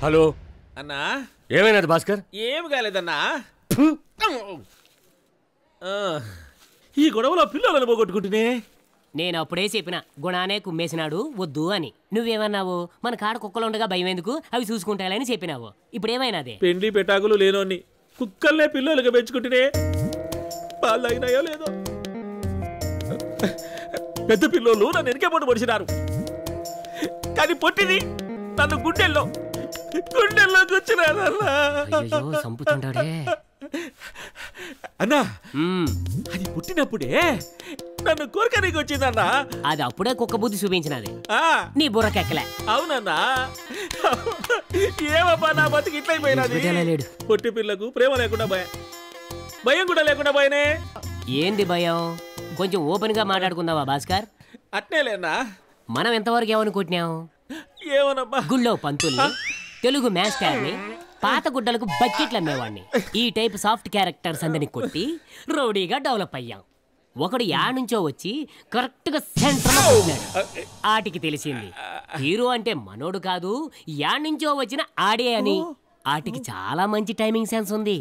Hello అన్నా. ఏమైనది భాస్కర్? ఏం కాలేదన్నా. ఈ గొడవలో పిల్లలను పోగొట్టుకుంటునే. నేను అప్పుడే చెప్పిన గుణానే కుమ్మేసినాడు వద్దు అని. నువ్వేమన్నావు? మన కాడ కుక్కలు ఉండగా భయం ఎందుకు, అవి చూసుకుంటాయని చెప్పినావు. ఇప్పుడేమైనాది? పెండ్లి పెటాకులు లేనోని కుక్కల్నే పిల్లలుగా పెంచుకుంటునే. వాళ్ళు అయినాయో లేదో. పెద్ద పిల్లలు నన్ను వెనకే పొట్టు పొడిచినారు, కానీ పొట్టిది నన్ను గుండెల్లో కూర్చున్నారన్నా. చంపుతుంటాడే అన్నా. అది పుట్టినప్పుడే నన్ను కోరికనికి వచ్చిందన్నా. అది అప్పుడే కుక్క బుద్ధి చూపించినది, నీ బుర్రకెక్కలే. అవునన్నా. ఏమబ్బా నా బతికి ఇట్లయిపోయినది. పొట్టి పిల్లకు ప్రేమ లేకుండా భయం కూడా లేకుండా పోయినే. ఏంది భయం? కొంచెం ఓపెన్ గా మాట్లాడుకుందావా భాస్కర్? అట్నేలేనా. మనం ఎంతవరకు ఏమనుకుంటున్నాం? ఏమోనబ్బా. గుళ్ళో పంతుల్ని, తెలుగు మాస్టర్ని, పాత గుడ్డలకు బకెట్లు అమ్మేవాడిని, ఈ టైప్ సాఫ్ట్ క్యారెక్టర్స్ అందరిని కొట్టి రౌడీగా డెవలప్ అయ్యాం. ఒకడు నుంచో వచ్చి కరెక్ట్ గా సెంటర్ ఆటికి తెలిసింది హీరో అంటే మనోడు కాదు, నుంచో వచ్చిన ఆడే అని. ఆటికి చాలా మంచి టైమింగ్ సెన్స్ ఉంది.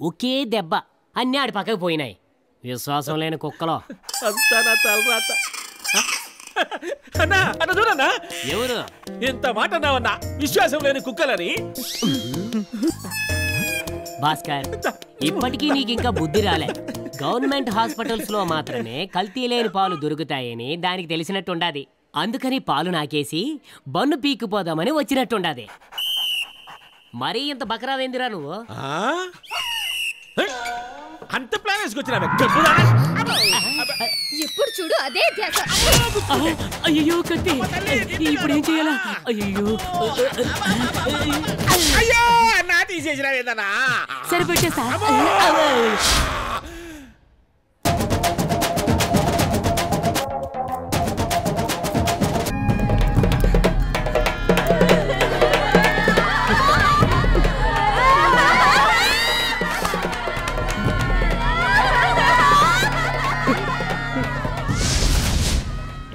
ఒకే దెబ్బ అన్ని ఆడి పక్కకు పోయినాయి. విశ్వాసం లేని కుక్కలో. చూడన్నా, ఎవరు ఎంత మాట అన్నావన్నా, విశ్వాసం లేని కుక్కలని. భాస్కర్, ఇప్పటికీ నీకు ఇంకా బుద్ధి రాలే. గవర్నమెంట్ హాస్పిటల్స్ లో మాత్రమే కల్తీ లేని పాలు దొరుకుతాయని దానికి తెలిసినట్టుండాది. అందుకని పాలు నాకేసి బన్ను పీక్కుపోదామని వచ్చినట్టుండాది. మరీ ఇంత బకరావేందిరా నువ్వు? అంత ప్లాన్ వేసుకొచ్చినా ఎప్పుడు చూడు అదే ధ్యాస. అయ్యో కత్తి, ఇప్పుడు ఏం చేయాలా? అయ్యో అయ్యో నా తీసేసినా. సరిపెట్టేస్తా.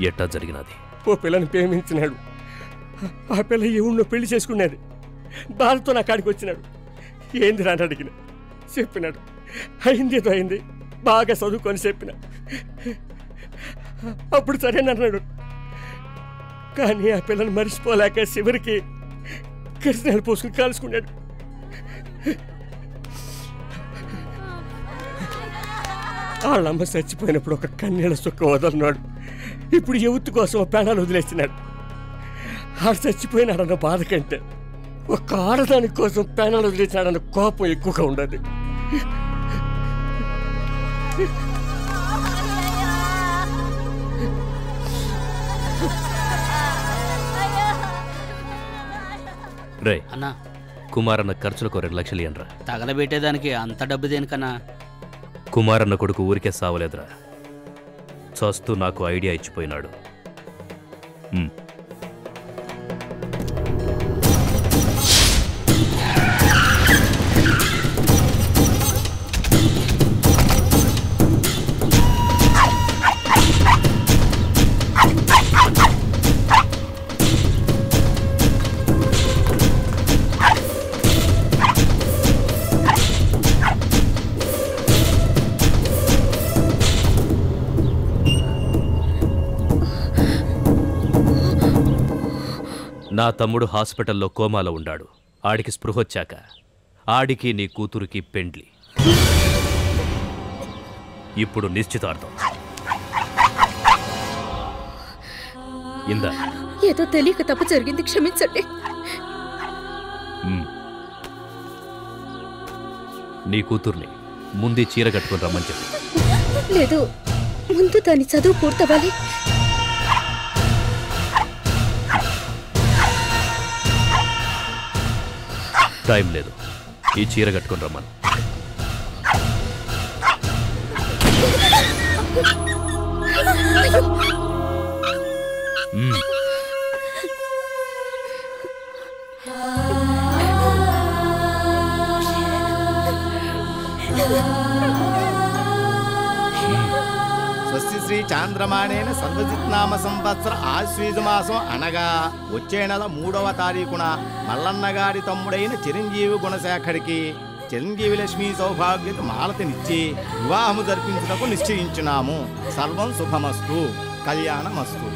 ఎట్టా జరిగినది? ఓ పిల్లని ప్రేమించినాడు. ఆ పిల్ల ఎవరినో పెళ్లి చేసుకున్నది. బాధతో నా కాడికి వచ్చినాడు. ఏంది రాని అడిగిన, చెప్పినాడు. అయిందేదో అయింది, బాగా చదువుకొని చెప్పిన. అప్పుడు సరేనన్నాడు. కానీ ఆ పిల్లని మర్చిపోలేక చివరికి కృష్ణాలు పోసుకుని కాల్చుకున్నాడు. వాళ్ళమ్మ చచ్చిపోయినప్పుడు ఒక కన్నీళ్ళ సుక్క వదలన్నాడు. ఇప్పుడు యువతి కోసం ప్రాణాలు వదిలేస్తున్నాడు. ఆడు చచ్చిపోయినాడన్న బాధ కంటే ఒక ఆడదాని కోసం ప్రాణాలు వదిలేసినాడన్న కోపం ఎక్కువగా ఉండదు. రే అన్నా, కుమారన్న ఖర్చులకు 2 లక్షలు ఇయ్యండ్రా. తగలబెట్టేదానికి అంత డబ్బు దేనికన్నా? కుమారన్న కొడుకు ఊరికే సావలేదురా, చస్తూ నాకు ఐడియా ఇచ్చిపోయినాడు. నా తమ్ముడు హాస్పిటల్లో కోమాలో ఉండాడు. ఆడికి స్పృహొచ్చాక ఆడికి నీ కూతురికి పెండ్లి. ఇప్పుడు నిశ్చితార్థం. ఇందా ఏదో తెలియక తప్పు జరిగింది, క్షమించండి. నీ కూతుర్ని ముందు చీర కట్టుకుని రమ్మని చెప్పి. లేదు, ముందు దాని చదువు పూర్తవ్వాలి. టైం లేదు, ఈ చీర కట్టుకుని రమ్మను. స్వస్తి శ్రీ చాంద్రమాణేన సర్వజిత్నామ సంవత్సర ఆశ్వీజ మాసం అనగా వచ్చే నెల 3వ తారీఖున మల్లన్నగారి తమ్ముడైన చిరంజీవి గుణశేఖరికి చిరంజీవి లక్ష్మీ సౌభాగ్యత మాలతనిచ్చి వివాహము జరిపించుటకు నిశ్చయించున్నాము. సర్వం శుభమస్తు, కళ్యాణమస్తు.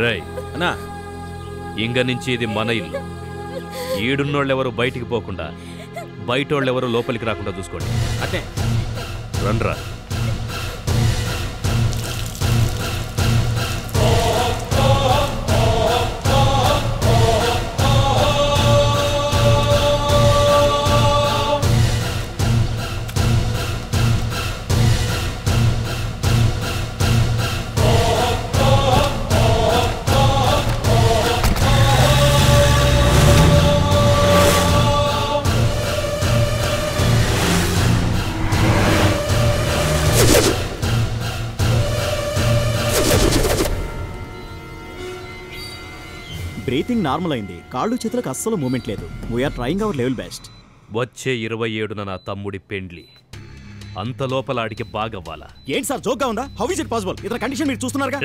రై అన్నా, ఇంక నుంచి ఇది మన ఇల్లు. ఈడున్నోళ్ళెవరు బయటికి పోకుండా, బయటోళ్ళెవరు లోపలికి రాకుండా చూసుకోండి. అదే రండ్రా. బ్రీతింగ్ నార్మల్ అయింది. కాళ్ళు చేతులకు అస్సలు మూమెంట్ లేదు. We're trying our level best. వచ్చే 27న నా తమ్ముడి పెండ్లి. అంత లోపల ఆడికి బాగవ్వాలా? ఏంటి సార్ జోక్గా ఉందా? How is it possible? ఇతర కండిషన్ మీరు చూస్తున్నారుగా.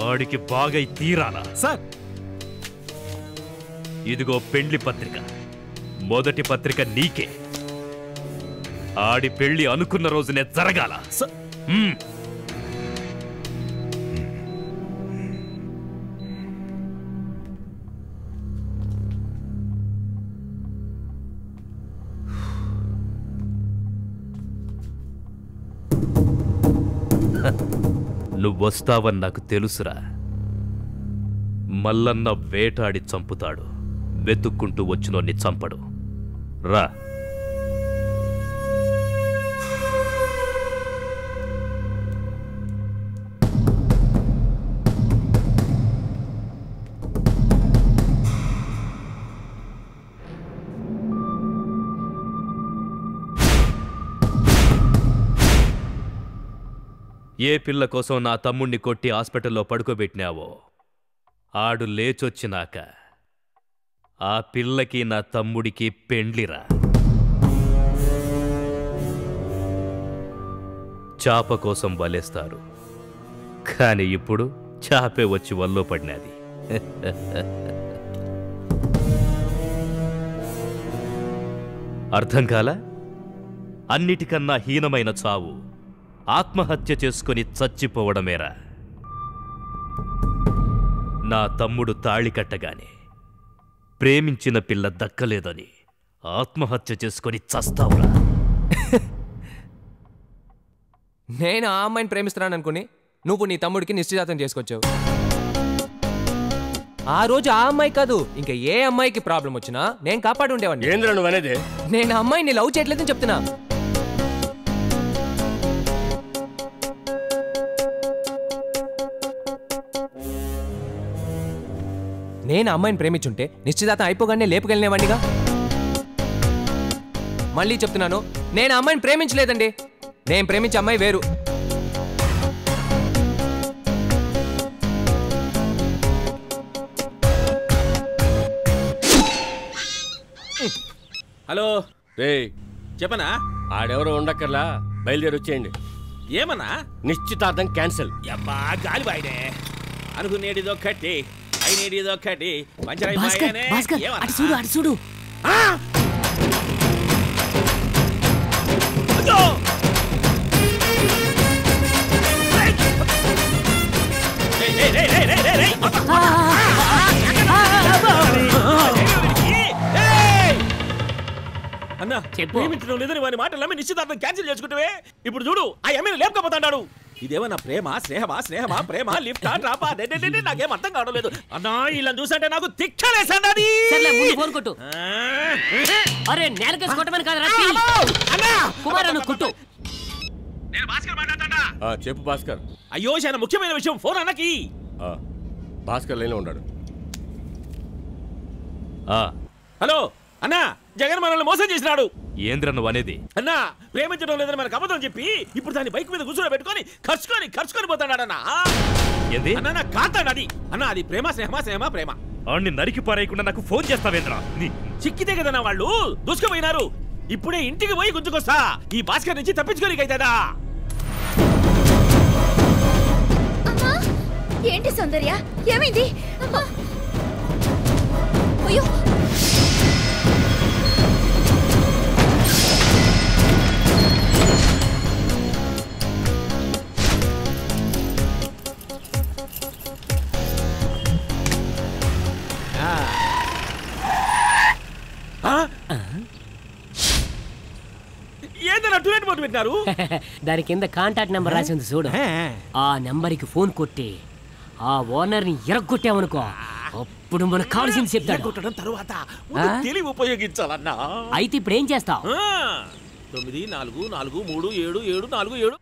ఆడికి బాగై తీరాలా సార్? ఇదిగో పెండ్లి పత్రిక. మొదటి పత్రిక నీకే. ఆడి పెళ్లి అనుకున్న రోజునే జరగాల. నువ్వొస్తావని నాకు తెలుసురా. మల్లన్న వేటాడి చంపుతాడు, వెతుక్కుంటూ వచ్చినోన్ని చంపడు. రా. ఏ పిల్ల కోసం నా తమ్ముణ్ణి కొట్టి హాస్పిటల్లో పడుకోబెట్టినావో, ఆడు లేచొచ్చినాక ఆ పిల్లకి నా తమ్ముడికి పెండ్లిరా. చాప కోసం వలేస్తారు, కానీ ఇప్పుడు చాపే వచ్చి వల్లో పడినది. అర్థం కాలా? అన్నిటికన్నా హీనమైన చావు ఆత్మహత్య చేసుకొని చచ్చిపోవడమేరా. నా తమ్ముడు తాళి కట్టగానే ప్రేమించిన పిల్ల దక్కలేదని ఆత్మహత్య చేసుకొని చస్తావురా. నేను ఆ అమ్మాయిని ప్రేమిస్తున్నాను అనుకుని నువ్వు నీ తమ్ముడికి నిశ్చితార్థం చేసుకొచ్చావు. ఆ రోజు ఆ అమ్మాయి కాదు, ఇంకా ఏ అమ్మాయికి ప్రాబ్లం వచ్చినా నేను కాపాడు ఉండేవాడిని. ఏంద్రా నువ్వు అనేది? నేను ఆ అమ్మాయిని లవ్ చేయట్లేదని చెప్తున్నా. నేను అమ్మాయిని ప్రేమించుంటే నిశ్చితార్థం అయిపోగానే లేపుకెళ్ళినేవాడిగా. మళ్ళీ చెప్తున్నాను, నేను అమ్మాయిని ప్రేమించలేదండి. నేను ప్రేమించే అమ్మాయి వేరు. హలో రే, చెప్పనా? ఆడెవరో ఉండక్కర్లా, బయలుదేరి వచ్చేయండి. ఏమన్నా? నిశ్చితార్థం క్యాన్సిల్. అబ్బా గాలి బాయిడే. అనుకునేటిదో కట్టి అయినేటిదో కట్టి అటు చూడు, అటు చూడు. అన్నా, ప్రేమించడం లేదని వారి మాటలు నమ్మి నిశ్చితార్థం క్యాన్సిల్ చేసుకుంటే ఇప్పుడు చూడు ఆ ఎమ్మెల్యే లేపకపోతాడు. ఇదేమన్నా ప్రేమ, స్నేహమా, స్నేహమా, ప్రేమ, లిఫ్టా, డ్రాపా? నాకేం అర్థం కావడం లేదు అన్నా. ఇలా చూసంటే నాకు తిక్కలేసన్నది. అరే నేలకేసి కొట్టమని కాదు కుమారను కుట్టు. నేను భాస్కర్ మాట్లాడతా. చెప్పు భాస్కర్. అయ్యో చాలా ముఖ్యమైన విషయం, ఫోన్ అన్నకి. భాస్కర్ లైన్లో ఉన్నాడు. హలో అన్నా, జగన్ మనల్ని మోసం చేసినాడు. ఏంద్ర నువ్వు అనేది? అన్నా, ప్రేమించడం లేదని మనకు అబద్ధం చెప్పి ఇప్పుడు దాన్ని బైక్ మీద కూర్చొని పెట్టుకొని ఖర్చుకొని పోతాడన్నా. ఏంది అన్నా? నా కాతాడు అది. అన్నా, అది ప్రేమ, స్నేహమా, స్నేహమా, ప్రేమ. ఆడిని నరికి పారేయకుండా నాకు ఫోన్ చేస్తావేంద్రా? చిక్కితే కదన్నా వాళ్ళు దూసుకుపోయినారు. ఇప్పుడే ఇంటికి పోయి గుంజుకొస్తా. ఈ భాస్కర్ నుంచి తప్పించుకోనికైతేదా? ఏంటి సౌందర్య, ఏమైంది? అయ్యో ఏదైనా టూలెట్ బోర్డు పెట్టినారు. దాని కింద కాంటాక్ట్ నెంబర్ రాసి ఉంది చూడు. ఆ నెంబర్కి ఫోన్ కొట్టి ఆ ఓనర్ని ఎరగొట్టామనుకో, అప్పుడు మనకు కావాల్సింది చెప్తాడు. కొట్టడం తరువాత తెలివి ఉపయోగించాలన్నా. అయితే ఇప్పుడు ఏం చేస్తావు? 9 4 4 3 7 7 4 7.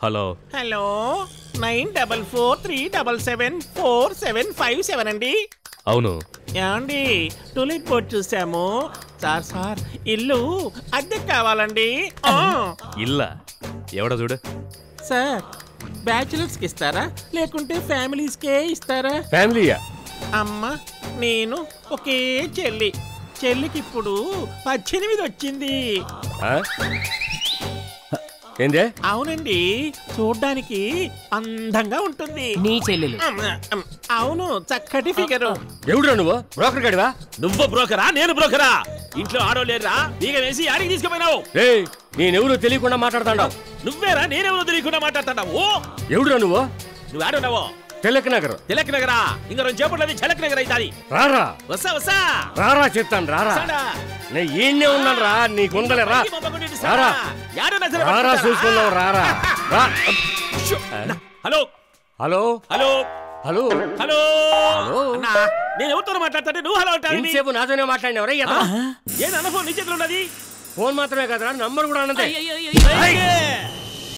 హలో హలో 9443774757 అండి. అవును. ఏమండి టూలెట్ బోర్డ్ చూసాము సార్. ఇల్లు అద్దెకు కావాలండి. ఇల్లా? ఎవడ చూడు సార్. బ్యాచులర్స్ కి ఇస్తారా లేకుంటే ఫ్యామిలీస్ కే ఇస్తారా? ఫ్యామిలీయా? అమ్మ నేను ఒకే చెల్లికి ఇప్పుడు 18 వచ్చింది. ఏందే? అవునండి, చూడ్డానికి అందంగా ఉంటుంది. నీ చెల్లెలు? అవును, చక్కటి ఫిగరు. ఎవడురా నువ్వు? బ్రోకర్ గడివా? నువ్వు బ్రోకరా నేను బ్రోకరా? ఇంట్లో ఆడోలేరా? బీగ వేసి ఆడికి తీసుకుపోయినావు. నేనెవరో తెలియకుండా మాట్లాడుతాడావు. నువ్వేరా నేనెవరో తెలియకుండా మాట్లాడుతున్నావు. ఎవడురా నువ్వు? నువ్వు ఆడున్నావు. తిలక్ నగరా? ఇంకా 2 చేపట్లది చలక్ నగర్ అవుతాది. రారా వస్తా రారా చెప్తాను. రారా, నేను ఈయనే ఉన్నాను రా. నీకుందలే రా. రారా చూసుకున్నావు. రారా. Hello hello hello hello hello hello. నేను ఎవరితో మాట్లాడతాంటే నువ్వు హలో అంటావు. ఇంతసేపు నాతోనే మాట్లాడినవరా? ఏ నాన్న ఫోన్ నీ చేతిలో ఉన్నది? ఫోన్ మాత్రమే కదరా, నంబర్ కూడా అన్నదే.